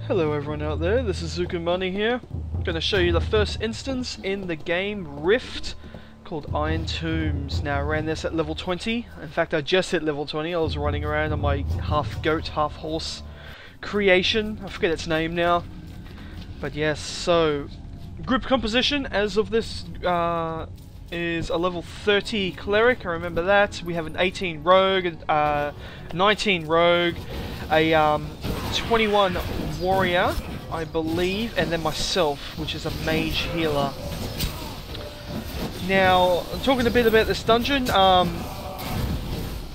Hello everyone out there, this is Zukumani here. I'm going to show you the first instance in the game Rift called Iron Tombs. Now I ran this at level 20, in fact I just hit level 20, I was running around on my half goat, half horse creation, I forget its name now. But yes, so group composition as of this is a level 30 Cleric, I remember that. We have an 18 Rogue, 19 Rogue, a 21 Warrior, I believe, and then myself, which is a Mage Healer. Now, talking a bit about this dungeon,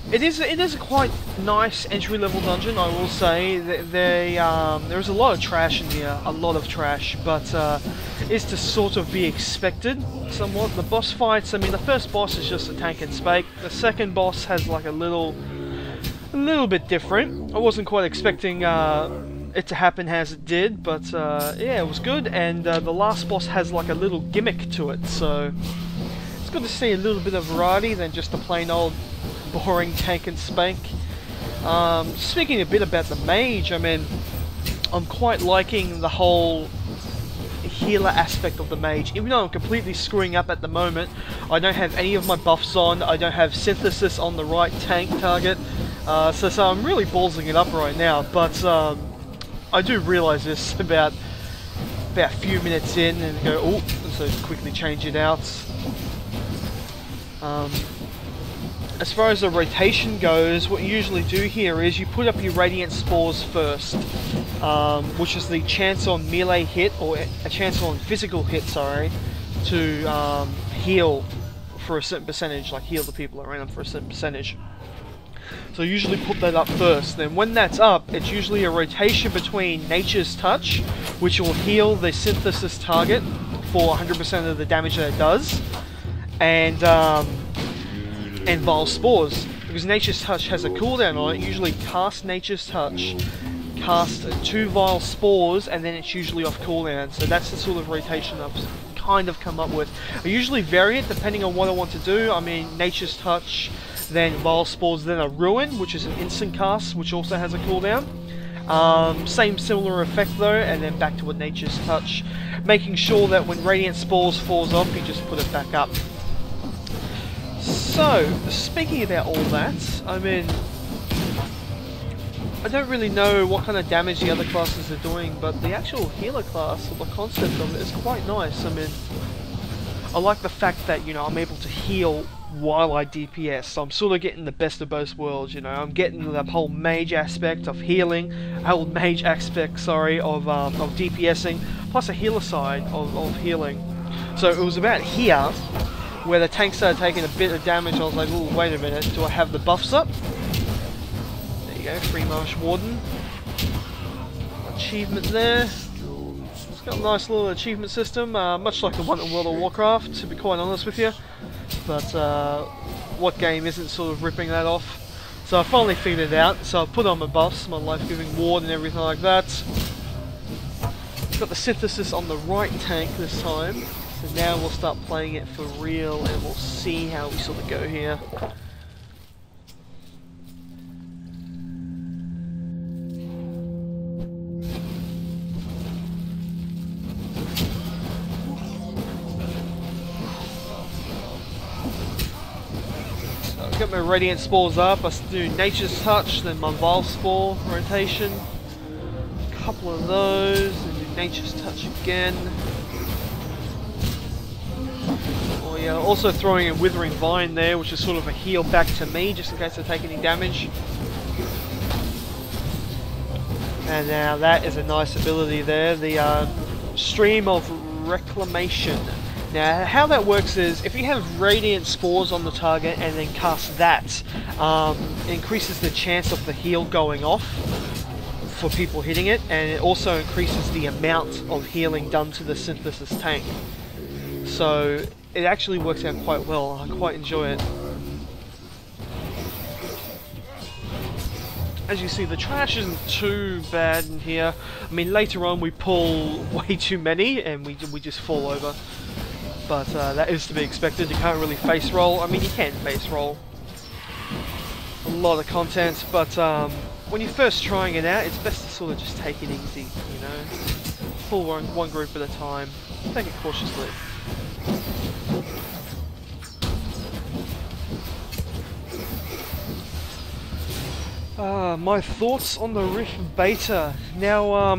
it is a quite nice entry-level dungeon, I will say. There's a lot of trash in here, a lot of trash, but it's to sort of be expected somewhat. The boss fights, I mean, the first boss is just a tank and spike. The second boss has like a little bit different. I wasn't quite expecting it to happen as it did, but yeah, it was good. And the last boss has like a little gimmick to it, so it's good to see a little bit of variety than just a plain old boring tank and spank. Speaking a bit about the mage, I mean, I'm quite liking the whole healer aspect of the mage. Even though I'm completely screwing up at the moment, I don't have any of my buffs on, I don't have synthesis on the right tank target, so I'm really ballsing it up right now, but I do realise this about a few minutes in and go, oh, so quickly change it out. As far as the rotation goes, what you usually do here is you put up your Radiant Spores first, which is the chance on melee hit, or a chance on physical hit, sorry, to heal for a certain percentage, like heal the people around them for a certain percentage. So usually put that up first. Then when that's up, it's usually a rotation between Nature's Touch, which will heal the synthesis target for 100% of the damage that it does, and Vile Spores, because Nature's Touch has a cooldown on it. Usually cast Nature's Touch, cast 2 Vile Spores, and then it's usually off cooldown. So that's the sort of rotation I've kind of come up with. I usually vary it depending on what I want to do. I mean, Nature's Touch, then Vile Spores, then a Ruin, which is an instant cast, which also has a cooldown. Same similar effect though, and then back to a Nature's Touch, making sure that when Radiant Spores falls off, you just put it back up. So, speaking about all that, I mean, I don't really know what kind of damage the other classes are doing, but the actual healer class, or the concept of it, is quite nice. I mean, I like the fact that, you know, I'm able to heal while I DPS, so I'm sort of getting the best of both worlds, you know. I'm getting the whole mage aspect of healing, of DPSing, plus a healer side of healing. So it was about here where the tank started taking a bit of damage. I was like, oh, wait a minute, do I have the buffs up? There you go, Freemarch Warden. Achievement there. It's got a nice little achievement system, much like the one in World of Warcraft, to be quite honest with you. But what game isn't sort of ripping that off? So I finally figured it out, so I put on my buffs, my life-giving ward and everything like that. Got the synthesis on the right tank this time. So now we'll start playing it for real and we'll see how we sort of go here. So I've got my Radiant Spores up, I do Nature's Touch, then my Vile Spore rotation. A couple of those, and do Nature's Touch again. Oh yeah, also throwing a Withering Vine there, which is sort of a heal back to me, just in case I take any damage. And now that is a nice ability there, the Stream of Reclamation. Now how that works is, if you have Radiant Spores on the target and then cast that, it increases the chance of the heal going off for people hitting it, and it also increases the amount of healing done to the synthesis tank. So it actually works out quite well, I quite enjoy it. As you see, the trash isn't too bad in here. I mean, later on we pull way too many and we just fall over. But that is to be expected. You can't really face roll. I mean, you can face roll a lot of content, but when you're first trying it out, it's best to sort of just take it easy, you know. Pull one group at a time. Take it cautiously. My thoughts on the Rift beta. Now,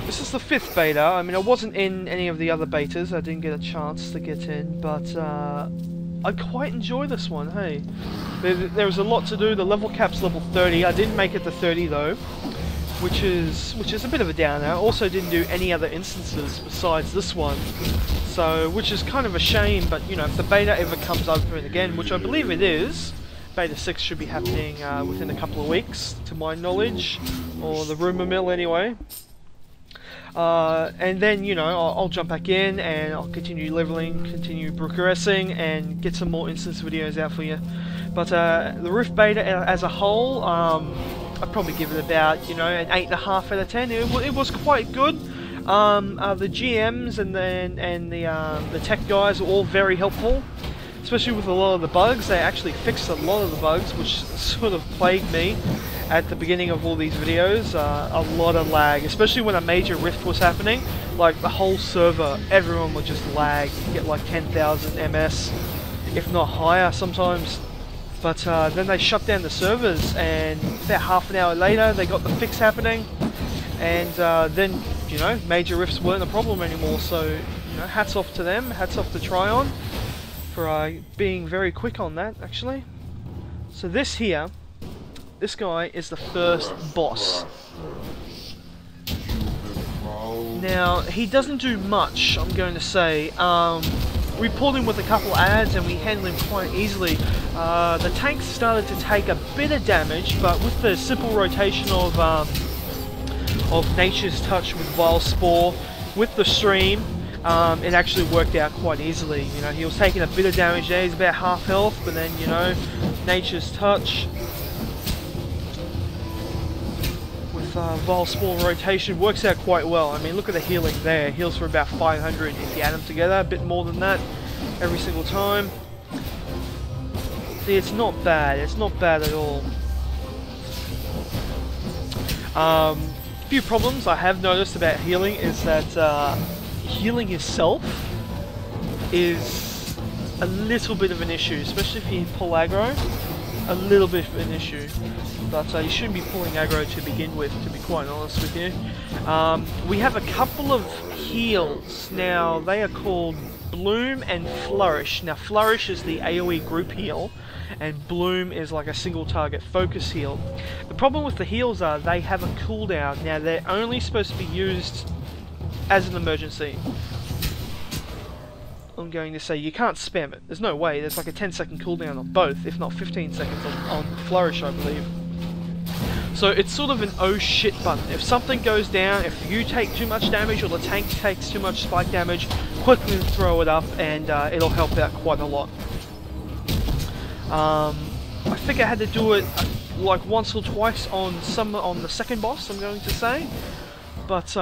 this is the 5th beta. I mean, I wasn't in any of the other betas. I didn't get a chance to get in, but I quite enjoy this one, hey. There was a lot to do. The level cap's level 30. I didn't make it to 30 though, which is a bit of a downer. I also didn't do any other instances besides this one, so which is kind of a shame. But you know, if the beta ever comes open again, which I believe it is, beta 6 should be happening within a couple of weeks, to my knowledge, or the rumor mill anyway. And then, you know, I'll jump back in and I'll continue leveling, continue progressing, and get some more instance videos out for you. But the Rift beta as a whole, I'd probably give it about, you know, an 8.5 out of 10. It was quite good. The GMs and the tech guys are all very helpful, especially with a lot of the bugs. They actually fixed a lot of the bugs, which sort of plagued me at the beginning of all these videos. A lot of lag, especially when a major rift was happening. Like the whole server, everyone would just lag. You get like 10,000 ms, if not higher sometimes. But then they shut down the servers, and about half an hour later they got the fix happening, and then, you know, major rifts weren't a problem anymore. So, you know, hats off to them, hats off to Tryon for being very quick on that, actually. So this here, this guy is the first boss. Now, he doesn't do much, I'm going to say. We pulled him with a couple ads and we handled him quite easily. The tanks started to take a bit of damage, but with the simple rotation of Nature's Touch with Vile Spore, with the stream, it actually worked out quite easily. You know, he was taking a bit of damage there, he's about half health, but then, you know, Nature's Touch with Vile Spore rotation works out quite well. I mean, look at the healing there. Heals for about 500 if you add them together, a bit more than that every single time. See, it's not bad. It's not bad at all. Few problems I have noticed about healing is that healing yourself is a little bit of an issue, especially if you pull aggro. A little bit of an issue, but you shouldn't be pulling aggro to begin with, to be quite honest with you. We have a couple of heals. Now, they are called Bloom and Flourish. Now, Flourish is the AoE group heal, and Bloom is like a single target focus heal. The problem with the heals are they have a cooldown. Now, they're only supposed to be used as an emergency. I'm going to say you can't spam it. There's no way. There's like a 10-second cooldown on both, if not 15 seconds on Flourish, I believe. So it's sort of an oh shit button. If something goes down, if you take too much damage or the tank takes too much spike damage, quickly throw it up and it'll help out quite a lot. I think I had to do it like once or twice on the second boss, I'm going to say. But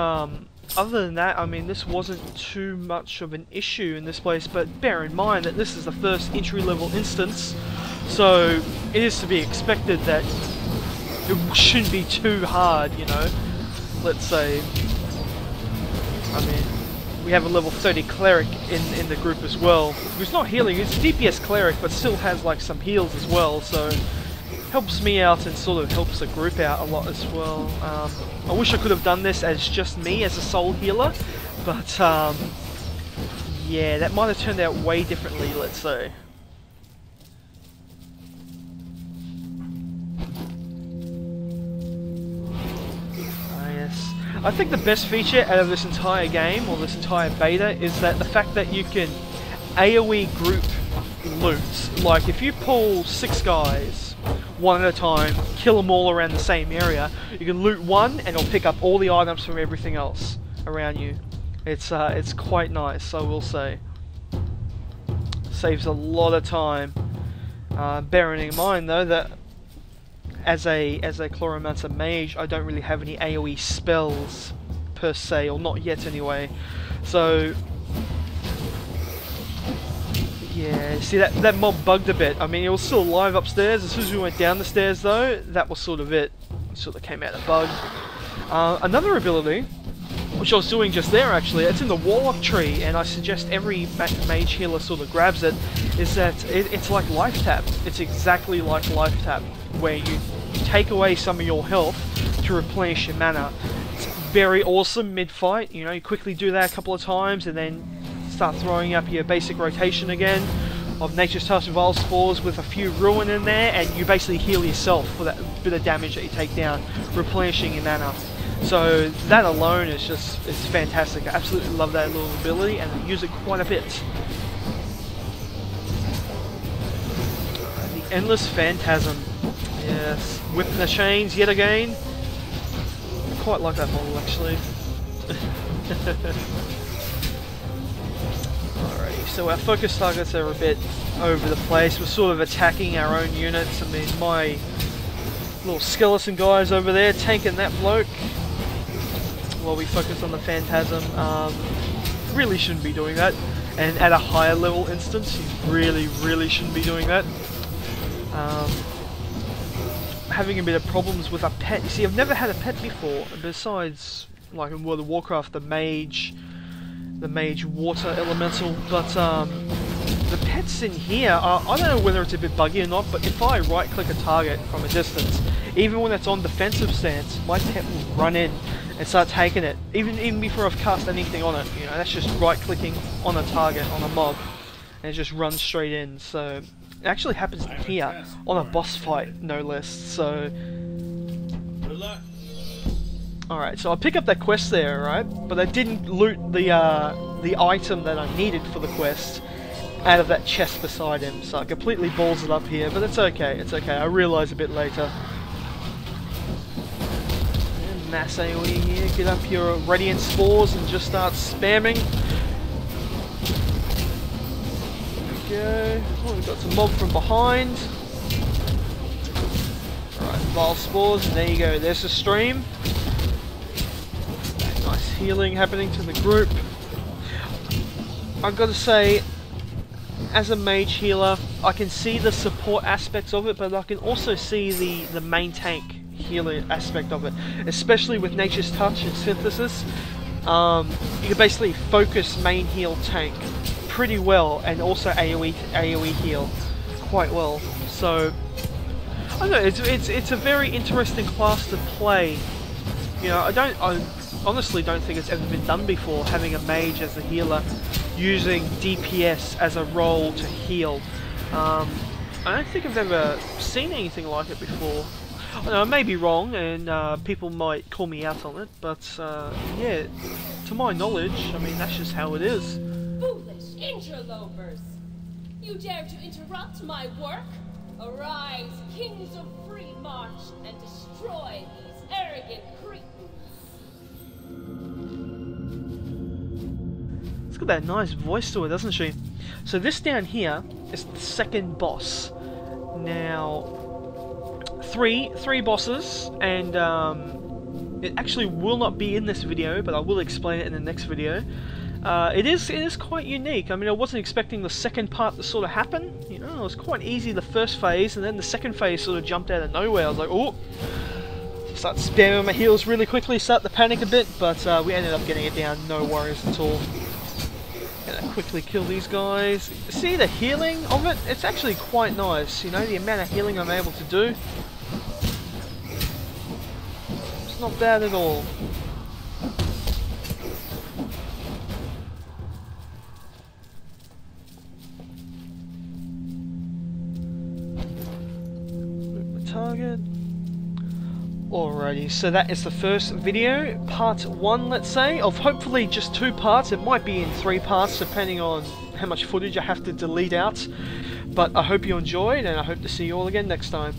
other than that, I mean, this wasn't too much of an issue in this place, but bear in mind that this is the first entry-level instance, so it is to be expected that it shouldn't be too hard, you know. Let's say, I mean, we have a level 30 Cleric in the group as well. It's not healing, it's DPS Cleric, but still has like some heals as well, so helps me out and sort of helps the group out a lot as well. I wish I could have done this as just me as a soul healer, but yeah, that might have turned out way differently, let's say. Yes. I think the best feature out of this entire game, or this entire beta, is that the fact that you can AoE group loot. Like, if you pull 6 guys one at a time, kill them all around the same area, you can loot one and it'll pick up all the items from everything else around you. It's quite nice, I will say. Saves a lot of time. Bearing in mind though that as a Chloromancer Mage, I don't really have any AoE spells per se, or not yet anyway. So Yeah, see that mob bugged a bit. I mean, it was still alive upstairs. As soon as we went down the stairs though, that was sort of it. Sort of came out of bug. Another ability, which I was doing just there actually, it's in the Warlock tree, and I suggest every mage healer sort of grabs it, is that it's like Life Tap. It's exactly like Life Tap, where you take away some of your health to replenish your mana. It's very awesome mid-fight, you know, you quickly do that a couple of times and then start throwing up your basic rotation again of Nature's Touch and Vile Spores with a few Ruin in there, and you basically heal yourself for that bit of damage that you take down, replenishing your mana. So that alone is it's fantastic. I absolutely love that little ability and I use it quite a bit. The Endless Phantasm. Yes, whipping the chains yet again. I quite like that model actually. Alrighty, so our focus targets are a bit over the place. We're sort of attacking our own units. I mean, my little skeleton guys over there tanking that bloke while we focus on the Phantasm. Really shouldn't be doing that. And at a higher level instance, you really shouldn't be doing that. Having a bit of problems with a pet. You see, I've never had a pet before, besides, like in World of Warcraft, the mage water elemental, but the pets in here are, I don't know whether it's a bit buggy or not, but if I right click a target from a distance, even when it's on defensive stance, my pet will run in and start taking it, even before I've cast anything on it. You know, that's just right clicking on a target, on a mob, and it just runs straight in. So it actually happens here on a boss fight, no less. So alright, so I pick up that quest there, right? But I didn't loot the item that I needed for the quest out of that chest beside him, so I completely balls it up here, but it's okay, it's okay. I realise a bit later. And mass AoE here, get up your Radiant Spores and just start spamming. There we go. Oh, we've got some mob from behind. Alright, Vile Spores, and there you go, there's the stream. Nice healing happening to the group. I've got to say, as a mage healer, I can see the support aspects of it, but I can also see the main tank healer aspect of it, especially with Nature's Touch and Synthesis. You can basically focus main heal tank pretty well, and also AoE heal quite well. So I don't know, it's a very interesting class to play. You know, I honestly don't think it's ever been done before, having a mage as a healer, using DPS as a role to heal. I don't think I've ever seen anything like it before. I know, I may be wrong, and people might call me out on it, but yeah, to my knowledge, I mean, that's just how it is. Foolish interlopers! You dare to interrupt my work? Arise, kings of Freemarch, and destroy these arrogant cretins! It's got that nice voice to it, doesn't she? So this down here is the second boss. Now, three bosses, and it actually will not be in this video, but I will explain it in the next video. It is quite unique. I mean, I wasn't expecting the second part to sort of happen. You know, it was quite easy the first phase, and then the second phase sort of jumped out of nowhere. I was like, oh! Start spamming my heals really quickly, start to panic a bit, but we ended up getting it down, no worries at all. Gonna quickly kill these guys. See the healing of it? It's actually quite nice, you know, the amount of healing I'm able to do. It's not bad at all. Loot the target. Alrighty, so that is the first video, part 1, let's say, of hopefully just 2 parts. It might be in 3 parts, depending on how much footage I have to delete out. But I hope you enjoyed, and I hope to see you all again next time.